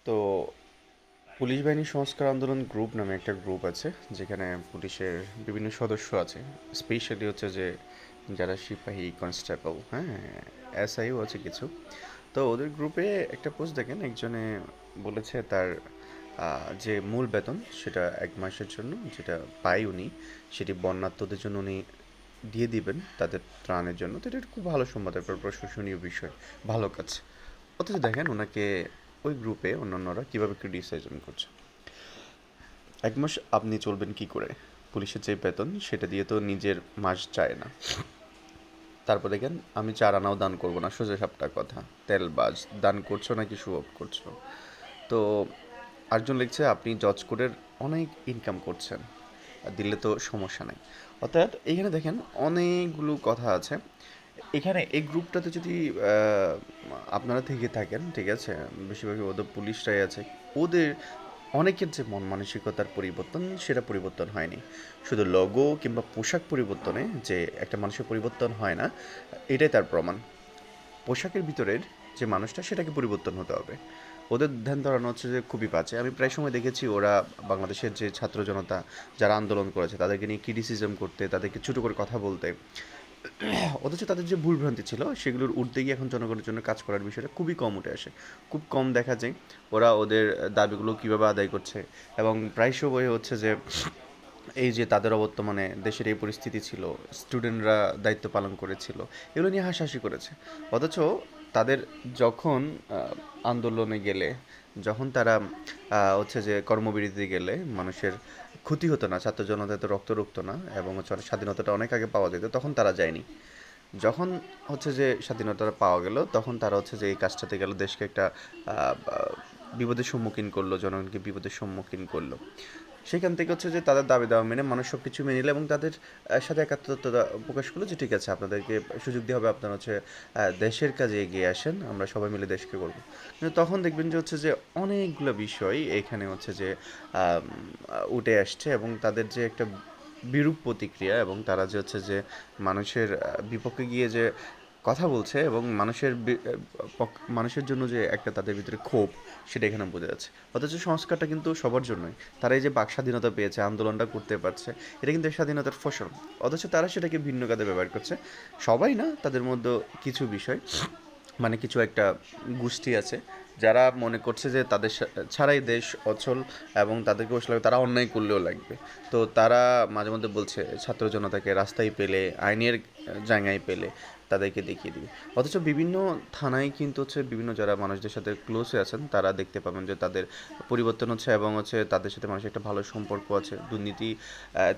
তো পুলিশ বাহিনী সংস্কার আন্দোলন গ্রুপ নামে একটা গ্রুপ আছে যেখানে পুলিশের বিভিন্ন সদস্য আছে। স্পেশালি হচ্ছে যে যারা সিপাহী কনস্টেবল, হ্যাঁ, এসআইও আছে কিছু। তো ওদের গ্রুপে একটা পোস্ট দেখেন, একজনে বলেছে তার যে মূল বেতন সেটা 1 মাসের জন্য যেটা পায় উনি, সেটি বন্যার্তদের জন্য উনি দিয়ে দিবেন তাদের ত্রাণের জন্য। তো এটা একটা খুব ভালো সংবাদ, একটা প্রশংসনীয় বিষয়, ভালো কাজ। অথচ দেখেন ওনাকে ওই গ্রুপে অন্যান্যরা কীভাবে ক্রিটিসাইজম করছে। 1 মাস আপনি চলবেন কি করে? পুলিশের যে বেতন সেটা দিয়ে তো নিজের মাস যায় না। তারপর দেখেন, আমি 4 আনাও দান করবো না, সোজা সাপটা কথা। তেলবাজ, দান করছো নাকি শো অফ করছো? তো আরেকজন লিখছে, আপনি জজ কোর্টের অনেক ইনকাম করছেন, দিলে তো সমস্যা নাই। অর্থাৎ এখানে দেখেন অনেকগুলো কথা আছে। এখানে এই গ্রুপটাতে যদি আপনারা থেকে থাকেন, ঠিক আছে, বেশিরভাগই ওদের পুলিশরাই আছে, ওদের অনেকের যে মন মানসিকতার পরিবর্তন সেটা পরিবর্তন হয়নি। শুধু লোগো কিংবা পোশাক পরিবর্তনে যে একটা মানুষের পরিবর্তন হয় না, এটাই তার প্রমাণ। পোশাকের ভিতরের যে মানুষটা সেটাকে পরিবর্তন হতে হবে। ওদের ধ্যান ধারণা হচ্ছে যে খুবই বাজে। আমি প্রায় সময় দেখেছি ওরা বাংলাদেশের যে ছাত্র জনতা যারা আন্দোলন করেছে তাদেরকে নিয়ে ক্রিটিসিজম করতে, তাদেরকে ছোটো করে কথা বলতে। অথচ তাদের যে ভুলভ্রান্তি ছিল সেগুলোর উঠতে গিয়ে এখন জনগণের জন্য কাজ করার বিষয়টা খুবই কম উঠে আসে। খুব কম দেখা যায় ওরা ওদের দাবিগুলো কীভাবে আদায় করছে। এবং প্রায় সময় হচ্ছে যে এই যে তাদের অবর্তমানে দেশের এই পরিস্থিতি ছিল, স্টুডেন্টরা দায়িত্ব পালন করেছিল, এগুলো নিয়ে হাসাহাসি করেছে। অথচ তাদের যখন আন্দোলনে গেলে, যখন তারা হচ্ছে যে কর্মবিরতিতে গেলে মানুষের ক্ষতি হতো না, ছাত্র জনতা তো রক্ত রুখতো না, এবং হচ্ছে স্বাধীনতাটা অনেক আগে পাওয়া যেত, তখন তারা যায়নি। যখন হচ্ছে যে স্বাধীনতাটা পাওয়া গেল তখন তারা হচ্ছে যে এই কাজটাতে গেল, দেশকে একটা বিপদের সম্মুখীন করলো, জনগণকে বিপদের সম্মুখীন করলো। সেখান থেকে হচ্ছে যে তাদের দাবি দাওয়া মেনে মানুষ সব কিছু মেনে নিল এবং তাদের সাথে একাত্মতা প্রকাশ করলো যে ঠিক আছে, আপনাদেরকে সুযোগ দেওয়া হবে, আপনারা হচ্ছে দেশের কাজে এগিয়ে আসেন, আমরা সবাই মিলে দেশকে করবো। কিন্তু তখন দেখবেন যে হচ্ছে যে অনেকগুলো বিষয় এখানে হচ্ছে যে উঠে আসছে এবং তাদের যে একটা বিরূপ প্রতিক্রিয়া, এবং তারা যে হচ্ছে যে মানুষের বিপক্ষে গিয়ে যে কথা বলছে এবং মানুষের জন্য যে একটা তাদের ভিতরে ক্ষোভ, সেটা এখানে বোঝা যাচ্ছে। অথচ সংস্কারটা কিন্তু সবার জন্যই। তারা এই যে বাক স্বাধীনতা পেয়েছে, আন্দোলনটা করতে পারছে, এটা কিন্তু এই স্বাধীনতার ফসল। অথচ তারা সেটাকে ভিন্ন কাজে ব্যবহার করছে। সবাই না, তাদের মধ্যে কিছু বিষয়, মানে কিছু একটা গোষ্ঠী আছে যারা মনে করছে যে তাদের ছাড়াই দেশ অচল, এবং তাদেরকে বসলে তারা অন্যায় করলেও লাগবে। তো তারা মাঝে মধ্যে বলছে ছাত্র জনতাকে রাস্তায় পেলে, আইনের জায়গায় পেলে তাদেরকে দেখিয়ে দিবে। অথচ বিভিন্ন থানায় কিন্তু হচ্ছে বিভিন্ন যারা মানুষদের সাথে ক্লোজে আছেন তারা দেখতে পাবেন যে তাদের পরিবর্তন হচ্ছে, এবং হচ্ছে তাদের সাথে মানুষের একটা ভালো সম্পর্ক আছে। দুর্নীতি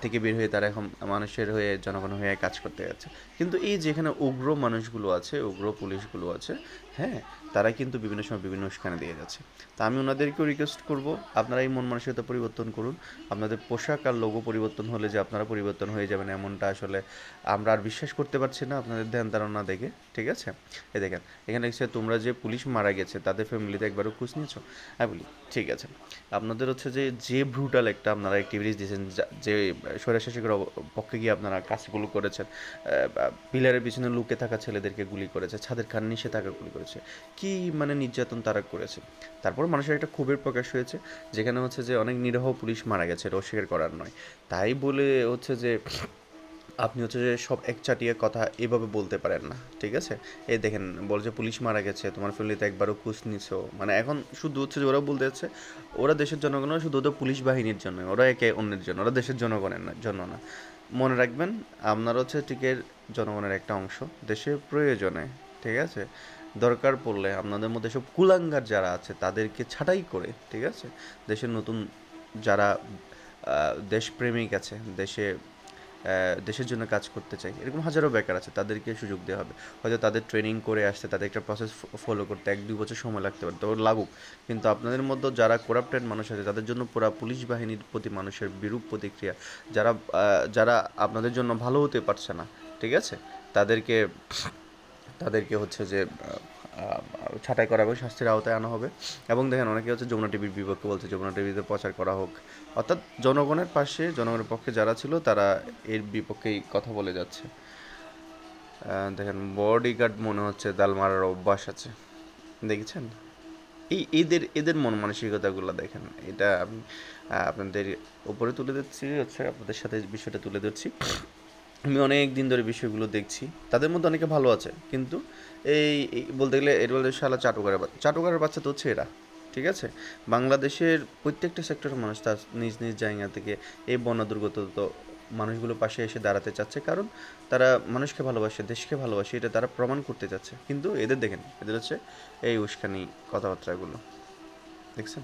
থেকে বের হয়ে তারা এখন মানুষের হয়ে, জনগণের হয়ে কাজ করতে যাচ্ছে। কিন্তু এই যেখানে উগ্র মানুষগুলো আছে, উগ্র পুলিশগুলো আছে, হ্যাঁ, তারা কিন্তু বিভিন্ন সময় বিভিন্ন উস্কানি দিয়ে যাচ্ছে। তা আমি ওনাদেরকেও রিকোয়েস্ট করব, আপনারা এই মন মানসিকতা পরিবর্তন করুন। আপনাদের পোশাক আর লোগো পরিবর্তন হলে যে আপনারা পরিবর্তন হয়ে যাবেন এমনটা আসলে আমরা আর বিশ্বাস করতে পারছি না আপনাদের ধ্যান ধারণা দেখে, ঠিক আছে? এই দেখেন, এখানে লিখছে তোমরা যে পুলিশ মারা গেছে তাদের ফ্যামিলিতে একবারও খোঁজ নিয়েছো? আমি বলি ঠিক আছে, আপনাদের হচ্ছে যে যে ব্রুটাল একটা আপনারা অ্যাক্টিভিটিস দিয়েছেন, যে স্বৈরশাসকের পক্ষে গিয়ে আপনারা কাজগুলো করেছেন, পিলারের পিছনে লুকে থাকা ছেলেদেরকে গুলি করেছে, ছাদের কান নিচে থাকা গুলি করেছে, কি মানে নির্যাতন তারা করেছে। তারপর মানুষের একটা ক্ষোভের প্রকাশ হয়েছে, যেখানে হচ্ছে যে অনেক নিরীহ পুলিশ মারা গেছে, এটা অস্বীকার করার নয়। তাই বলে হচ্ছে যে আপনি হচ্ছে যে সব একচাটিয়া কথা এভাবে বলতে পারেন না, ঠিক আছে? এই দেখেন, বলছে পুলিশ মারা গেছে, তোমার ফ্যামিলিতে একবারও খোঁজ নিছো, মানে এখন শুধু হচ্ছে যে ওরা বলতে যাচ্ছে ওরা দেশের জনগণ নয়, শুধু ওদের পুলিশ বাহিনীর জন্য, ওরা একে অন্যের জন্য, ওরা দেশের জনগণের জন্য না। মনে রাখবেন, আপনারা হচ্ছে টিকের জনগণের একটা অংশ, দেশের প্রয়োজনে, ঠিক আছে, দরকার পড়লে আপনাদের মধ্যে সব কুলাঙ্গার যারা আছে তাদেরকে ছাঁটাই করে, ঠিক আছে, দেশের নতুন যারা দেশপ্রেমিক আছে, দেশের জন্য কাজ করতে চাই, এরকম হাজারো বেকার আছে, তাদেরকে সুযোগ দেওয়া হবে। হয়তো তাদের ট্রেনিং করে আসতে, তাদের একটা প্রসেস ফলো করতে 1-2 বছর সময় লাগতে পারে, তো লাগুক। কিন্তু আপনাদের মধ্যে যারা করাপ্টেড মানুষ আছে তাদের জন্য পুরা পুলিশ বাহিনীর প্রতি মানুষের বিরূপ প্রতিক্রিয়া, যারা যারা আপনাদের জন্য ভালো হতে পারছে না, ঠিক আছে, তাদেরকে তাদেরকে হচ্ছে যে ছাঁটাই করা হবে, শাস্তির আওতায় আনা হবে। এবং দেখেন, অনেকে হচ্ছে যমুনা টিভির বিপক্ষে বলছে যমুনা টিভিতে প্রচার করা হোক। অর্থাৎ জনগণের পাশে, জনগণের পক্ষে যারা ছিল তারা এর বিপক্ষেই কথা বলে যাচ্ছে। দেখেন, বডিগার্ড মনে হচ্ছে দাল মারার অভ্যাস আছে, দেখেছেন? এদের এদের মন মানসিকতাগুলো দেখেন, এটা আমি আপনাদের উপরে তুলে দিচ্ছি, হচ্ছে আপনাদের সাথে বিষয়টা তুলে ধরছি। আমি অনেক দিন ধরে বিষয়গুলো দেখছি, তাদের মধ্যে অনেকে ভালো আছে, কিন্তু এই বলতে গেলে এর বলতে শালা চাটুকারের বাচ্চা, চাটুকারের বাচ্চা তো হচ্ছে এরা। ঠিক আছে, বাংলাদেশের প্রত্যেকটা সেক্টরের মানুষ তার নিজ নিজ জায়গা থেকে এই বন্যা দুর্গত মানুষগুলোর পাশে এসে দাঁড়াতে চাচ্ছে, কারণ তারা মানুষকে ভালোবাসে, দেশকে ভালোবাসে, এটা তারা প্রমাণ করতে চাচ্ছে। কিন্তু এদের দেখেন, এদের হচ্ছে এই উস্কানি কথাবার্তাগুলো, দেখছেন?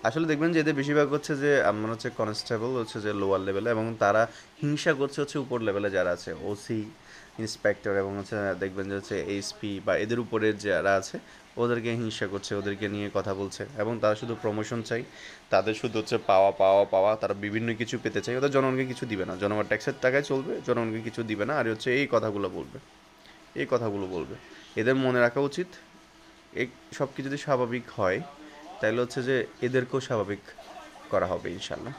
আসলে দেখবেন যে এদের বেশিরভাগ হচ্ছে যে আমার হচ্ছে কনস্টেবল হচ্ছে যে লোয়ার লেভেলে, এবং তারা হিংসা করছে হচ্ছে উপর লেভেলে যারা আছে, ওসি, ইন্সপেক্টর, এবং হচ্ছে দেখবেন যে হচ্ছে এসপি বা এদের উপরের যারা আছে ওদেরকে হিংসা করছে, ওদেরকে নিয়ে কথা বলছে, এবং তারা শুধু প্রমোশন চাই, তাদের শুধু হচ্ছে পাওয়া পাওয়া পাওয়া, তারা বিভিন্ন কিছু পেতে চায়, ওদের জনগণকে কিছু দিবে না, জনগণ ট্যাক্সের টাকায় চলবে, জনগণকে কিছু দিবে না, আর হচ্ছে এই কথাগুলো বলবে, এই কথাগুলো বলবে। এদের মনে রাখা উচিত, এই সব কিছু যদি স্বাভাবিক হয় তাহলে হচ্ছে যে এদেরকেও স্বাভাবিক করা হবে ইনশাল্লাহ।